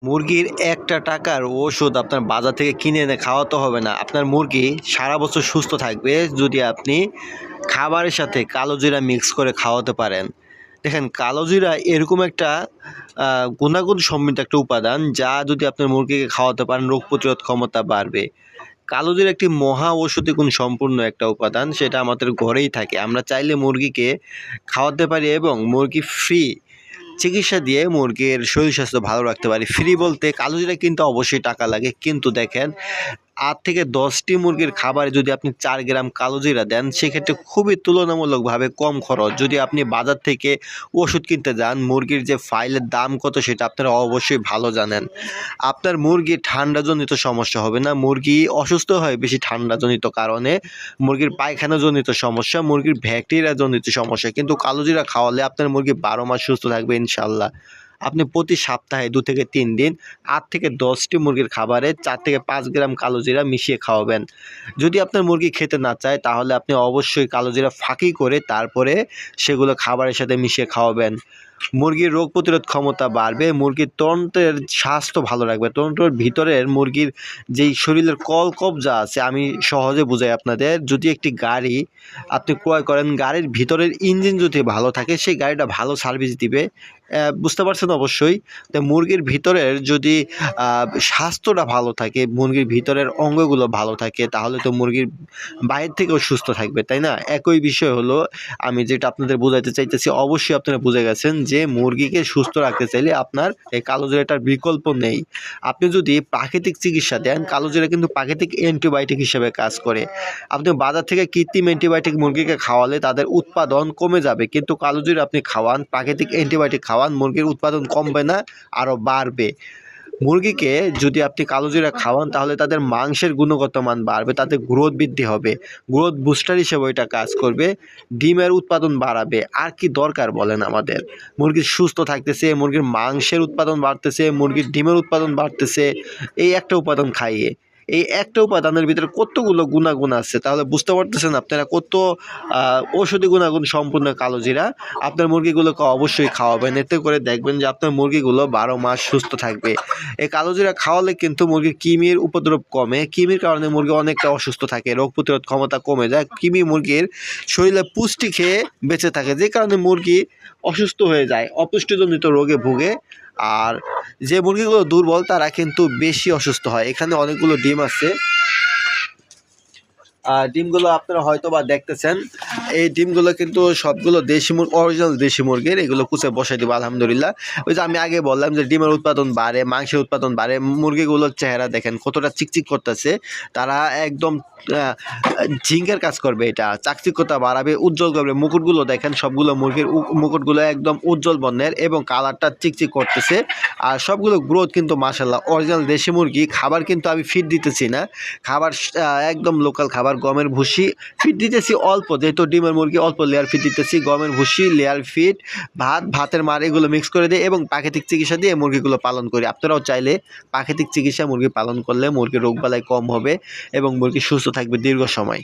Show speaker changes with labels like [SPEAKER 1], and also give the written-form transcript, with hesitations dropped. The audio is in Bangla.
[SPEAKER 1] মুরগির একটা টাকার ওষুধ আপনার বাজার থেকে কিনে এনে খাওয়াতে হবে না। আপনার মুরগি সারা বছর সুস্থ থাকবে যদি আপনি খাবারের সাথে কালো জিরা মিক্স করে খাওয়াতে পারেন। দেখেন কালো জিরা এরকম একটা গুণাগুণ সমৃদ্ধ একটা উপাদান যা যদি আপনার মুরগিকে খাওয়াতে পারেন রোগ প্রতিরোধ ক্ষমতা বাড়বে। কালো জিরা একটি মহা ঔষধি গুণ সম্পূর্ণ একটা উপাদান, সেটা আমাদের ঘরেই থাকে। আমরা চাইলে মুরগিকে খাওয়াতে পারি এবং মুরগি ফ্রি চিকিৎসা দিয়ে মুরগির শরীর স্বাস্থ্য ভালো রাখতে পারি। ফ্রি বলতে কালো জিরা কিনতে অবশ্যই টাকা লাগে, কিন্তু দেখেন ৮ থেকে ১০টি মুরগির খাবারে যদি আপনি ৪ গ্রাম কালো জিরা দেন সেক্ষেত্রে খুবই তুলনামূলকভাবে কম খরচ। যদি আপনি বাজার থেকে ওষুধ কিনতে যান, মুরগির যে ফাইলের দাম কত সেটা আপনারা অবশ্যই ভালো জানেন। আপনার মুরগি ঠান্ডাজনিত সমস্যা হবে না, মুরগি অসুস্থ হয় বেশি ঠান্ডাজনিত কারণে, মুরগির পায়খানাজনিত সমস্যা, মুরগির ব্যাকটেরিয়াজনিত সমস্যা, কিন্তু কালো জিরা খাওয়ালে আপনার মুরগি ১২ মাস সুস্থ থাকবে ইনশাআল্লাহ। আপনি প্রতি সপ্তাহে ২ থেকে ৩ দিন ৮ থেকে ১০টি মুরগির খাবারে ৪ থেকে ৫ গ্রাম কালো জিরা মিশিয়ে খাওয়াবেন। যদি আপনার মুরগি খেতে না চায় তাহলে আপনি অবশ্যই কালো জিরা ফাঁকি করে তারপরে সেগুলো খাবারের সাথে মিশিয়ে খাওয়াবেন। মুরগির রোগ প্রতিরোধ ক্ষমতা বাড়বে, মুরগির তন্ত্রের স্বাস্থ্য ভালো রাখবে। তন্ত্রের ভিতরের মুরগির যেই শরীরের কলকব্জা আছে, আমি সহজে বুঝাই আপনাদের। যদি একটি গাড়ি আপনি ক্রয় করেন, গাড়ির ভিতরের ইঞ্জিন যদি ভালো থাকে সেই গাড়িটা ভালো সার্ভিস দিবে। বুঝতে পারছেন অবশ্যই। তো মুরগির ভিতরের যদি স্বাস্থ্যটা ভালো থাকে, মুরগির ভিতরের অঙ্গগুলো ভালো থাকে, তাহলে তো মুরগির বাইরে থেকেও সুস্থ থাকবে, তাই না? একই বিষয় হলো আমি যেটা আপনাদের বোঝাইতে চাইতেছি, অবশ্যই আপনারা বুঝে গেছেন যে মুরগিকে সুস্থ রাখতে চাইলে আপনার এই কালো জিরাটার বিকল্প নেই। আপনি যদি প্রাকৃতিক চিকিৎসা দেন, কালো জিরা কিন্তু প্রাকৃতিক অ্যান্টিবায়োটিক হিসেবে কাজ করে। আপনি বাজার থেকে কৃত্রিম অ্যান্টিবায়োটিক মুরগিকে খাওয়ালে তাদের উৎপাদন কমে যাবে, কিন্তু কালো জিরা আপনি খাওয়ান, প্রাকৃতিক অ্যান্টিবায়োটিক খাওয়ান, মুরগির উৎপাদন কমবে না, আরও বাড়বে। মুরগিকে যদি আপনি কালো জিরা খাওয়ান তাহলে তাদের মাংসের গুণগত মান বাড়বে, তাদের গ্রোথ বৃদ্ধি হবে, গ্রোথ বুস্টার হিসেবে ওইটা কাজ করবে, ডিমের উৎপাদন বাড়াবে। আর কি দরকার বলেন আমাদের? মুরগি সুস্থ থাকতেছে, মুরগির মাংসের উৎপাদন বাড়তেছে, মুরগির ডিমের উৎপাদন বাড়তেছে, এই একটা উপাদান খাইয়ে। এই একটা উপাদানের ভিতরে কতগুলো গুণাগুণ আছে, তাহলে বুঝতে পারতেছেন আপনারা কত ঔষধি গুণাগুণ সম্পূর্ণ কালো জিরা। আপনার মুরগিগুলোকে অবশ্যই খাওয়াবেন, এতে করে দেখবেন যে আপনার মুরগিগুলো ১২ মাস সুস্থ থাকবে। এই কালো জিরা খাওয়ালে কিন্তু মুরগির কৃমির উপদ্রব কমে, কৃমির কারণে মুরগি অনেকটা অসুস্থ থাকে, রোগ প্রতিরোধ ক্ষমতা কমে যায়, কৃমি মুরগির শরীরে পুষ্টি খেয়ে বেঁচে থাকে, যে কারণে মুরগি অসুস্থ হয়ে যায়, অপুষ্টিজনিত রোগে ভুগে। আর যে মুরগিগুলো দুর্বল তারা কিন্তু বেশি অসুস্থ হয়। এখানে অনেকগুলো ডিম আছে, ডিমগুলো আপনারা হয়তো বা দেখতেছেন। এই ডিমগুলো কিন্তু সবগুলো দেশি মুরগি, অরিজিনাল দেশি মুরগির। এগুলো কুচে বসাই দিব আলহামদুলিল্লাহ। ওই যে আমি আগে বললাম যে ডিমের উৎপাদন বাড়ে, মাংসের উৎপাদন বাড়ে। মুরগিগুলোর চেহারা দেখেন কতটা চিকচিক করতেছে, তারা একদম ঝিঙ্কের কাজ করবে, এটা চাকচিক্যতা বাড়াবে, উজ্জ্বল করবে। মুকুটগুলো দেখেন, সবগুলো মুরগির মুকুটগুলো একদম উজ্জ্বল বর্ণের এবং কালারটা চিকচিক করতেছে। আর সবগুলো গ্রোথ কিন্তু মাশাআল্লাহ অরিজিনাল দেশি মুরগি। খাবার কিন্তু আমি ফিড দিতেছি না, খাবার একদম লোকাল খাবার, গমের ভুসি ফিড দিতেছি অল্প, যেহেতু ডিমের মুরগি অল্প লেয়ার ফিড দিতেছি, গমের ভুসি, লেয়ার ফিড, ভাতের মার, এগুলো মিক্স করে দিই এবং প্রাকৃতিক চিকিৎসা দিয়ে মুরগিগুলো পালন করি। আপনারাও চাইলে প্রাকৃতিক চিকিৎসা মুরগি পালন করলে মুরগির রোগবালাই কম হবে এবং মুরগি সুস্থ থাকবে দীর্ঘ সময়।